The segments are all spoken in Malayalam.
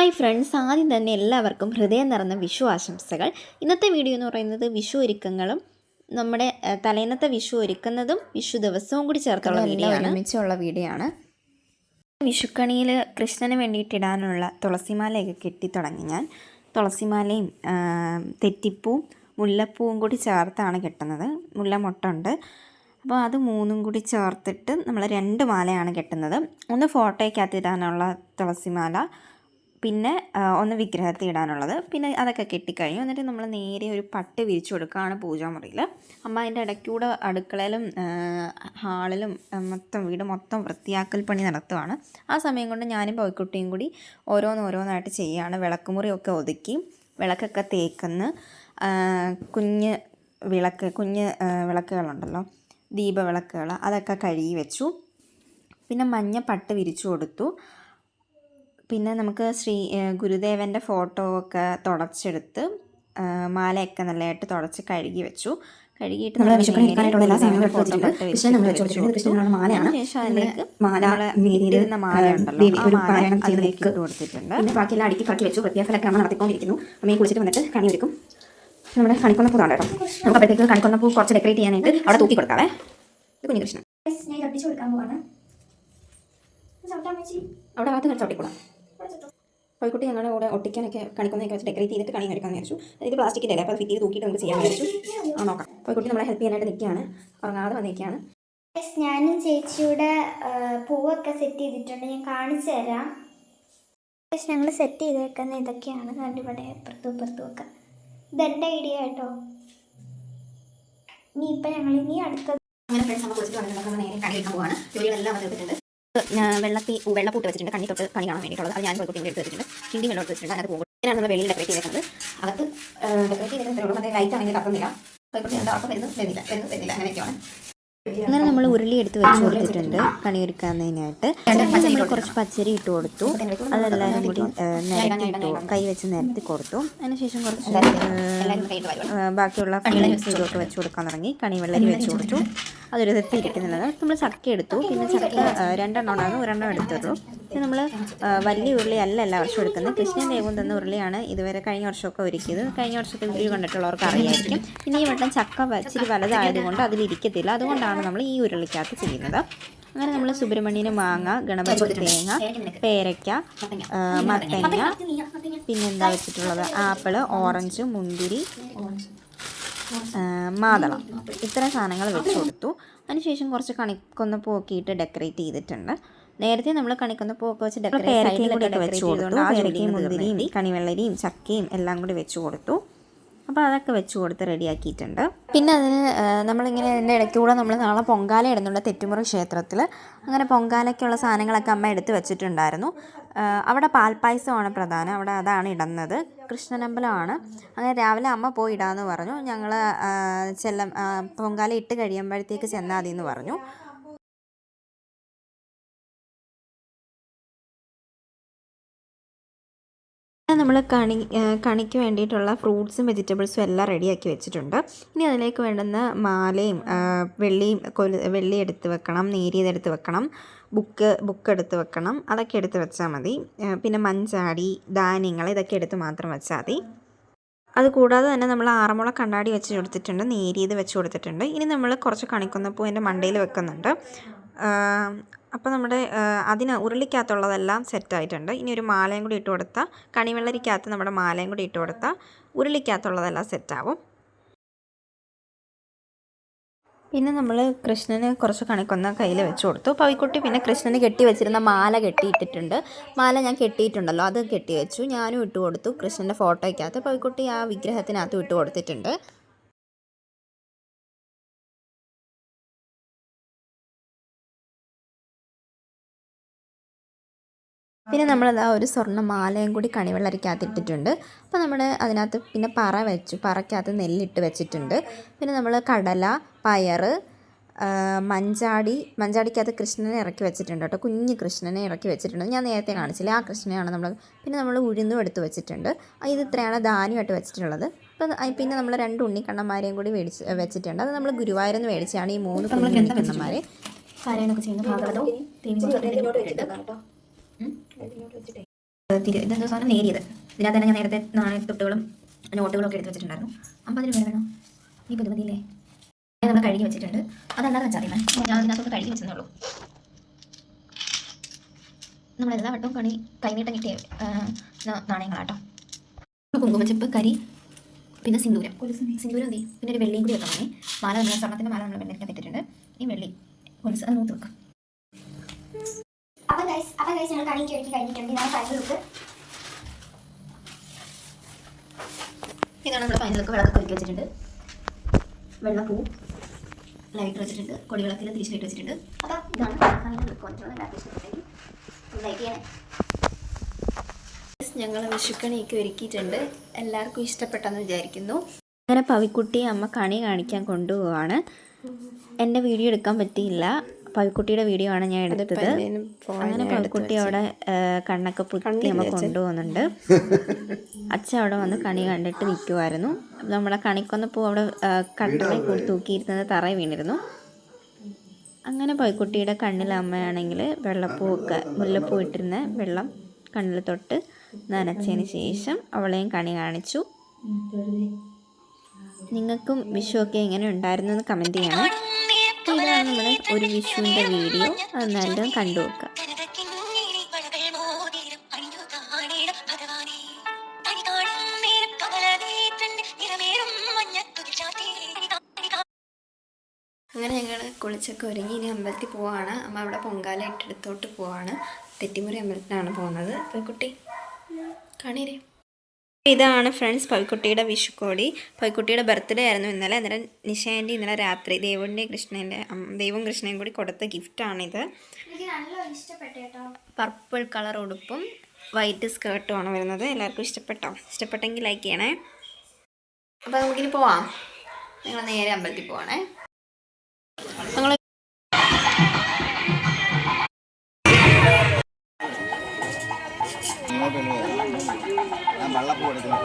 ഹായ് ഫ്രണ്ട്സ്, ആദ്യം തന്നെ എല്ലാവർക്കും ഹൃദയം നിറഞ്ഞ വിഷു ആശംസകൾ. ഇന്നത്തെ വീഡിയോ എന്ന് പറയുന്നത് വിഷു ഒരുക്കങ്ങളും നമ്മുടെ തലേന്നത്തെ വിഷു ഒരുക്കുന്നതും വിഷു ദിവസവും കൂടി ചേർത്തുള്ള വീഡിയോ ആണ്. ഒരുമിച്ചുള്ള വീഡിയോ ആണ്. വിഷുക്കണിയിൽ കൃഷ്ണന് വേണ്ടിയിട്ടിടാനുള്ള തുളസിമാലയൊക്കെ കെട്ടിത്തുടങ്ങി. ഞാൻ തുളസിമാലയും തെറ്റിപ്പൂവും മുല്ലപ്പൂവും കൂടി ചേർത്താണ് കെട്ടുന്നത്. മുല്ലമൊട്ടുണ്ട്. അപ്പോൾ അത് മൂന്നും കൂടി ചേർത്തിട്ട് നമ്മൾ 2 മാലയാണ് കെട്ടുന്നത്. ഒന്ന് ഫോട്ടോയ്ക്കകത്ത് ഇടാനുള്ള തുളസിമാല, പിന്നെ ഒന്ന് വിഗ്രഹത്തിൽ ഇടാനുള്ളത്. പിന്നെ അതൊക്കെ കെട്ടിക്കഴിഞ്ഞു. എന്നിട്ട് നമ്മൾ നേരെ ഒരു പട്ട് വിരിച്ചു കൊടുക്കുകയാണ് പൂജാമുറിയിൽ. അമ്മ അതിൻ്റെ ഇടയ്ക്കൂടെ അടുക്കളയിലും ഹാളിലും വീട് മൊത്തം വൃത്തിയാക്കൽ പണി നടത്തുവാണ്. ആ സമയം കൊണ്ട് ഞാനും പോയിക്കുട്ടിയും കൂടി ഓരോന്നായിട്ട് ചെയ്യുകയാണ്. വിളക്കുമുറിയൊക്കെ ഒതുക്കി വിളക്കൊക്കെ തേക്കുന്ന കുഞ്ഞ് വിളക്കുകളുണ്ടല്ലോ, ദീപവിളക്കുകൾ, അതൊക്കെ കഴുകി വെച്ചു. പിന്നെ മഞ്ഞ പട്ട് വിരിച്ചു കൊടുത്തു. പിന്നെ നമുക്ക് ഗുരുദേവൻ്റെ ഫോട്ടോ ഒക്കെ തുടച്ചെടുത്ത് മാലയൊക്കെ നല്ലതായിട്ട് തുടച്ച് കഴുകി വെച്ചു. കഴുകിയിട്ട് ശേഷം അതിലേക്ക് മാല ഉണ്ടല്ലോ, അതിലേക്ക് ഇട്ട് കൊടുത്തിട്ടുണ്ട്. പിന്നെ ബാക്കിയെല്ലാം അടുക്കി പറക്കി വെച്ചു. വൃത്തിയാക്കലൊക്കെ നമ്മൾ നടത്തിക്കൊണ്ടിരിക്കുന്നു. അമ്മയെ കുളിച്ചിട്ട് വന്നിട്ട് കണി ഒരുക്കും. നമ്മുടെ കണിക്കൊന്ന പൂതാണ് കേട്ടോ. നമുക്ക് അപ്പോഴത്തേക്ക് കണിക്കൊന്ന പൂ കുറച്ച് ഡെക്കറേറ്റ് ചെയ്യാനായിട്ട് അവിടെ തൂക്കി കൊടുക്കാവേ. ഇത് കുഞ്ഞികൃഷ്ണൻ അവിടെ ഭാഗത്ത് ചവിട്ടിക്കൂടാം. കോഴിക്കുട്ടി ഞങ്ങളുടെ കൂടെ ഒട്ടിക്കാനൊക്കെ കണിക്കൊന്നൊക്കെ വെച്ച് ഡെക്കറേറ്റ് ചെയ്തിട്ട് കണി എടുക്കാമെന്ന് വിചാരിച്ചു. ഇത് പ്ലാസ്റ്റിക്കിൻ്റെ അല്ലേ, അപ്പോൾ അത് ഫിറ്റ് ചെയ്ത് തൂക്കിയിട്ട് നമുക്ക് ചെയ്യാമെന്ന് വിചാരിച്ചു. നോക്കാം. കോഴിക്കുട്ടി നമ്മളെ ഹെൽപ്പ് ചെയ്യാനായിട്ട് നിൽക്കുകയാണ്, ഉറങ്ങാതെ വന്നിരിക്കുകയാണ്. ഞാനും ചേച്ചിയുടെ പൂവൊക്കെ സെറ്റ് ചെയ്തിട്ടുണ്ട്, ഞാൻ കാണിച്ചു തരാം. ഞങ്ങൾ സെറ്റ് ചെയ്തേക്കുന്ന ഇതൊക്കെയാണ്. കണ്ടിവിടെ ഇപ്പുറത്തും ഒക്കെ. ഇതെൻ്റെ ഐഡിയ കേട്ടോ. ഇനിയിപ്പോൾ ഞങ്ങൾ അടുത്തത് അങ്ങനെ ഫ്രണ്ട്സ് നമ്മൾ കുളിച്ചിട്ട് വന്നിട്ട് നമ്മൾ നേരെ കണി എടുക്കാൻ പോവാണ്. ജോലികളെല്ലാം വന്നിട്ടുണ്ട്. വെള്ളപ്പൂട്ട് വെച്ചിട്ടുണ്ട്, കണ്ണി തൊട്ട് കണി കാണാൻ വേണ്ടിയിട്ടുള്ളത്. അത് ഞാൻ കോഴിക്കുട്ടി എടുത്ത് വെച്ചിട്ടുണ്ട്. ഹിന്ദി വെള്ളം എടുത്ത് വെച്ചിട്ടുണ്ട്. അതിനകത്ത് പോകും. ഇതിനാണ് നമ്മൾ വെളിയിൽ ഡെക്കറേറ്റ് ചെയ്തേക്കുന്നത്. അകത്ത് ഡെക്കറേറ്റ് ചെയ്തിട്ടുള്ളൂ. മറ്റേ ലൈറ്റ് ആണെങ്കിൽ കത്തുന്നില്ല. കോഴിക്കുട്ടി എന്താ ഉറക്കം വരുന്നില്ല അങ്ങനെയൊക്കെയാണ്. അങ്ങനെ നമ്മൾ ഉരുളി എടുത്ത് വെച്ച് കൊടുത്തിട്ടുണ്ട് കണി ഒരുക്കുന്നതിനായിട്ട്. നമ്മൾ കുറച്ച് പച്ചരി ഇട്ട് കൊടുത്തു. അതെല്ലാവരും കൂടി കൈ വെച്ച് നിരത്തി കൊടുത്തു. അതിനുശേഷം കുറച്ച് ബാക്കിയുള്ള ഇതൊക്കെ വെച്ച് കൊടുക്കാൻ തുടങ്ങി. കണിവെള്ളരി വെച്ച് കൊടുത്തു. അതൊരു തെറ്റിയിരിക്കുന്നുള്ളത്. നമ്മൾ ചക്ക എടുത്തു. പിന്നെ ചക്ക 2 ഉണ്ടായിരുന്നു, 1 എടുത്തുള്ളൂ. പിന്നെ നമ്മൾ വലിയ ഉരുളി അല്ല എല്ലാ വർഷവും എടുക്കുന്നത്. കൃഷ്ണൻ ദേവൻ തന്ന ഉരുളിയാണ് ഇതുവരെ കഴിഞ്ഞ വർഷമൊക്കെ ഒരുക്കിയത്. കഴിഞ്ഞ വർഷത്തെ വീഡിയോ കണ്ടിട്ടുള്ളവർക്ക് അറിയായിരിക്കും. പിന്നെ ഈ വട്ടം ചക്ക ഇച്ചിരി വലുതായതുകൊണ്ട് അതിലിരിക്കത്തില്ല. അതുകൊണ്ടാണ് നമ്മൾ ഈ ഉരുളിക്കകത്ത് ചെയ്യുന്നത്. അങ്ങനെ നമ്മൾ സുബ്രഹ്മണ്യന് മാങ്ങ, ഗണപതി തേങ്ങ, പേരയ്ക്ക, മത്തങ്ങ, പിന്നെന്താ വെച്ചിട്ടുള്ളത്, ആപ്പിള്, ഓറഞ്ച്, മുന്തിരി, മാതളം, ഇത്തരം സാധനങ്ങൾ വെച്ച് കൊടുത്തു. അതിനുശേഷം കുറച്ച് കണിക്കൊന്ന പൂക്കിയിട്ട് ഡെക്കറേറ്റ് ചെയ്തിട്ടുണ്ട്. നേരത്തെ നമ്മൾ കണിക്കൊന്ന പൂക്കെ വെച്ച് ഡെക്കറേറ്റ് വെച്ച് കൊടുത്തു. പേരയ്ക്കയും മുന്തിരിയും കണിവെള്ളരിയും ചക്കയും എല്ലാം കൂടി വെച്ച് കൊടുത്തു. അപ്പോൾ അതൊക്കെ വെച്ച് കൊടുത്ത് റെഡിയാക്കിയിട്ടുണ്ട്. പിന്നെ അതിന് നമ്മളിങ്ങനെ അതിൻ്റെ ഇടയ്ക്കൂടെ നമ്മൾ നാളെ പൊങ്കാല ഇടുന്നുണ്ട് തെറ്റുമുറി ക്ഷേത്രത്തിൽ. അങ്ങനെ പൊങ്കാലയ്ക്കുള്ള സാധനങ്ങളൊക്കെ അമ്മ എടുത്ത് വെച്ചിട്ടുണ്ടായിരുന്നു. അവിടെ പാൽപ്പായസമാണ് പ്രധാനം, അവിടെ അതാണ് ഇടുന്നത്. കൃഷ്ണനമ്പലമാണ്. അങ്ങനെ രാവിലെ അമ്മ പോയി ഇടാമെന്ന് പറഞ്ഞു. ഞങ്ങൾ പൊങ്കാല ഇട്ട് കഴിയുമ്പോഴത്തേക്ക് ചെന്നാൽ മതി എന്ന് പറഞ്ഞു. നമ്മൾ കണിക്ക് വേണ്ടിയിട്ടുള്ള ഫ്രൂട്ട്സും വെജിറ്റബിൾസും എല്ലാം റെഡിയാക്കി വെച്ചിട്ടുണ്ട്. ഇനി അതിലേക്ക് വേണ്ടുന്ന മാലയും വെള്ളി എടുത്ത് വെക്കണം, നേരിയതെടുത്ത് വെക്കണം, ബുക്ക് എടുത്ത് വെക്കണം. അതൊക്കെ എടുത്ത് വെച്ചാൽ മതി. പിന്നെ മഞ്ചാടി, ധാന്യങ്ങൾ, ഇതൊക്കെ എടുത്ത് മാത്രം വെച്ചാൽ മതി. അതുകൂടാതെ തന്നെ നമ്മൾ 6 മുള കണ്ണാടി വെച്ച് കൊടുത്തിട്ടുണ്ട്, നേരിയത് വെച്ച് കൊടുത്തിട്ടുണ്ട്. ഇനി നമ്മൾ കുറച്ച് കണിക്കൊന്നപ്പൂ എൻ്റെ മണ്ടയിൽ വെക്കുന്നുണ്ട്. അപ്പോൾ നമ്മുടെ ഉരുളിക്കകത്തുള്ളതെല്ലാം സെറ്റായിട്ടുണ്ട്. ഇനി ഒരു മാലയും കൂടി ഇട്ട് കൊടുത്താൽ, കണിവെള്ളരിക്കകത്ത് നമ്മുടെ മാലയും കൂടി ഇട്ട് കൊടുത്താൽ ഉരുളിക്കകത്തുള്ളതെല്ലാം സെറ്റാവും. പിന്നെ നമ്മൾ കൃഷ്ണന് കുറച്ച് കണിക്കൊന്ന കയ്യിൽ വെച്ച് കൊടുത്തു. പവിക്കുട്ടി പിന്നെ കൃഷ്ണന് കെട്ടി വെച്ചിരുന്ന മാല കെട്ടിയിട്ടിട്ടുണ്ട്. മാല ഞാൻ കെട്ടിയിട്ടുണ്ടല്ലോ, അത് കെട്ടി വെച്ചു. ഞാനും ഇട്ട് കൊടുത്തു. കൃഷ്ണൻ്റെ ഫോട്ടോയ്ക്കകത്ത് പവിക്കുട്ടി ആ വിഗ്രഹത്തിനകത്തും ഇട്ട് കൊടുത്തിട്ടുണ്ട്. പിന്നെ നമ്മളത് ഒരു സ്വർണ്ണ മാലയും കൂടി കണിവെള്ളരിക്കകത്ത് ഇട്ടിട്ടുണ്ട്. അപ്പോൾ നമ്മൾ അതിനകത്ത് പിന്നെ പറയ്ക്കകത്ത് നെല്ലിട്ട് വെച്ചിട്ടുണ്ട്. പിന്നെ നമ്മൾ കടല, പയർ, മഞ്ചാടിക്കകത്ത് കൃഷ്ണനെ ഇറക്കി വെച്ചിട്ടുണ്ട് കേട്ടോ. കുഞ്ഞ് കൃഷ്ണനെ ഇറക്കി വെച്ചിട്ടുണ്ട്. ഞാൻ നേരത്തെ കാണിച്ചില്ല, ആ കൃഷ്ണനെയാണ് നമ്മൾ. പിന്നെ നമ്മൾ ഉഴുന്നും എടുത്ത് വെച്ചിട്ടുണ്ട്. ഇത് ഇത്രയാണ് ധാന്യമായിട്ട് വെച്ചിട്ടുള്ളത്. അപ്പം പിന്നെ നമ്മൾ 2 ഉണ്ണിക്കണ്ണന്മാരെയും കൂടി വെച്ചിട്ടുണ്ട്. അത് നമ്മൾ ഗുരുവായൂരിൽ നിന്ന് മേടിച്ചാണ് ഈ 3 ഉണ്ണിക്കണ്ണന്മാരെ. കാര്യങ്ങളൊക്കെ ചെയ്യുന്ന ഭാഗവതവും ഇതെന്തോ സാധനം നേരിയത്. ഇതിനകത്ത് തന്നെ ഞാൻ നേരത്തെ നാണയത്തുട്ടുകളും നോട്ടുകളും ഒക്കെ എടുത്ത് വെച്ചിട്ടുണ്ടായിരുന്നു. 50 രൂപ വേണോ? ഈ പുതുമതിയില്ലേ നമ്മൾ കഴുകി വെച്ചിട്ടുണ്ട്. അതെന്താണെന്ന് വെച്ചാൽ ഞാൻ അതിനകത്തോട്ട് കഴുകി വെച്ചെന്നുള്ളൂ. നമ്മളെല്ലാ വട്ടവും കൈനീട്ടം കിട്ടിയ നാണയങ്ങളാട്ടോ. കുങ്കുമച്ചെപ്പ്, കരി, പിന്നെ സിന്ദൂരം എന്തി, പിന്നെ ഒരു വെള്ളിയും കൂടി വെക്കാൻ മതി. മാല നമ്മൾ സ്വർണ്ണത്തിൻ്റെ മാല നമ്മൾ വെള്ളിക്കാൻ പറ്റിയിട്ടുണ്ട്. ഈ വെള്ളി കൊലുസ് അത് നോക്കി വെക്കാം. അപ്പം ഗൈസ് ഞങ്ങൾ കണിക്ക് ഒരുക്കി കഴിഞ്ഞിട്ടുണ്ട്. ഇതാണ് ഫൈനൽ ലുക്ക്. ഇതാണ് നമ്മുടെ ഫൈനൽ ലുക്ക്. വിളക്കൊക്കെ ഒരുക്കി വെച്ചിട്ടുണ്ട്. വെള്ളപ്പൂ ലൈറ്റ് വെച്ചിട്ടുണ്ട്. കൊടിവിളക്കിൽ തിരിച്ചിട്ട് വെച്ചിട്ടുണ്ട്. അപ്പോൾ ഇതാണ് ഫൈനൽ ലുക്ക് വന്നിട്ടുള്ളത്. എല്ലാവർക്കും ഇഷ്ടപ്പെട്ടെങ്കിൽ ലൈക്ക് ചെയ്യണേ. ഞങ്ങൾ വിഷുക്കണിയൊക്കെ ഒരുക്കിയിട്ടുണ്ട്. എല്ലാവർക്കും ഇഷ്ടപ്പെട്ടെന്ന് വിചാരിക്കുന്നു. അങ്ങനെ പവിക്കുട്ടിയെ അമ്മ കണി കാണിക്കാൻ കൊണ്ടുപോവാണ്. എൻ്റെ വീഡിയോ എടുക്കാൻ പറ്റിയില്ല. പവിക്കുട്ടിയുടെ വീഡിയോ ആണ് ഞാൻ എടുത്തത്. അങ്ങനെ പവിക്കുട്ടി അവിടെ കണ്ണൊക്കെ പുത്തി അമ്മ കൊണ്ടുപോകുന്നുണ്ട്. അച്ഛൻ അവിടെ വന്ന് കണി കണ്ടിട്ട് നിൽക്കുമായിരുന്നു. നമ്മളെ കണിക്കൊന്നപ്പോൾ അവിടെ കട്ടളെ തൂക്കിയിരുന്നത് തറയിൽ വീണിരുന്നു. അങ്ങനെ പവിക്കുട്ടിയുടെ കണ്ണിൽ അമ്മയാണെങ്കിൽ വെള്ളപ്പൂവൊക്കെ മുല്ലപ്പൂ ഇട്ടിരുന്ന വെള്ളം കണ്ണിൽ തൊട്ട് നനച്ചതിന് ശേഷം അവളെയും കണി കാണിച്ചു. നിങ്ങൾക്കും വിഷുവൊക്കെ എങ്ങനെ ഉണ്ടായിരുന്നു എന്ന് കമൻറ്റ് ചെയ്യണം. ഇതാണ് നമ്മുടെ ഒരു വിഷുവിൻ്റെ വീഡിയോ. അത് നല്ലോണം കണ്ടു നോക്കുക. അങ്ങനെ ഞങ്ങൾ കുളിച്ചൊക്കെ ഒരുങ്ങി ഇനി അമ്പലത്തിൽ പോവാണ്. അമ്മ അവിടെ പൊങ്കാല ഇട്ടെടുത്തോട്ട് പോവാണ്. തെറ്റിമുറി അമ്പലത്തിലാണ് പോകുന്നത്. പവിക്കുട്ടി കാണീരേ. ഇതാണ് ഫ്രണ്ട്സ് പവിക്കുട്ടിയുടെ വിഷുക്കോടി. പവിക്കുട്ടിയുടെ ബർത്ത്ഡേ ആയിരുന്നു ഇന്നലെ. അന്നേരം നിഷാൻ്റെ ഇന്നലെ രാത്രി ദൈവവും കൃഷ്ണയും കൂടി കൊടുത്ത ഗിഫ്റ്റാണിത്. എനിക്ക് നല്ല ഇഷ്ടപ്പെട്ടു കേട്ടോ. പർപ്പിൾ കളർ ഉടുപ്പും വൈറ്റ് സ്കേർട്ടുമാണ് വരുന്നത്. എല്ലാവർക്കും ഇഷ്ടപ്പെട്ടോ? ഇഷ്ടപ്പെട്ടെങ്കിൽ ലൈക്ക് ചെയ്യണേ. അപ്പോൾ നമുക്കിനി പോവാം. ഞങ്ങൾ നേരെ അമ്പലത്തിൽ പോവാണേ. ഞങ്ങൾ വെള്ളപ്പൂ എടുക്കുന്നു.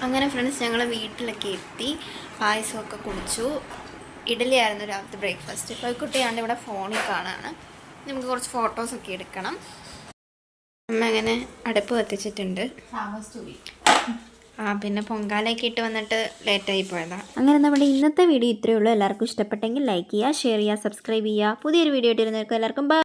അങ്ങനെ ഫ്രണ്ട്സ് ഞങ്ങൾ വീട്ടിലൊക്കെ എത്തി. പായസമൊക്കെ കുടിച്ചു. ഇഡലി ആയിരുന്നു രാവിലത്തെ ബ്രേക്ക്ഫാസ്റ്റ്. പവിക്കുട്ടിയാണ് ഇവിടെ ഫോണിൽ കാണാണ്. നമുക്ക് കുറച്ച് ഫോട്ടോസൊക്കെ എടുക്കണം. അമ്മ അങ്ങനെ അടുപ്പ് കത്തിച്ചിട്ടുണ്ട്. പിന്നെ പൊങ്കാലയൊക്കെ ഇട്ട് വന്നിട്ട് ലേറ്റായി പോയതാണ്. അങ്ങനെ നമ്മുടെ ഇന്നത്തെ വീഡിയോ ഇത്രയേ ഉള്ളൂ. എല്ലാവർക്കും ഇഷ്ടപ്പെട്ടെങ്കിൽ ലൈക്ക് ചെയ്യുക, ഷെയർ ചെയ്യുക, സബ്സ്ക്രൈബ് ചെയ്യുക. പുതിയൊരു വീഡിയോ ഇട്ടിരുന്നവർക്ക് എല്ലാവർക്കും ബൈ.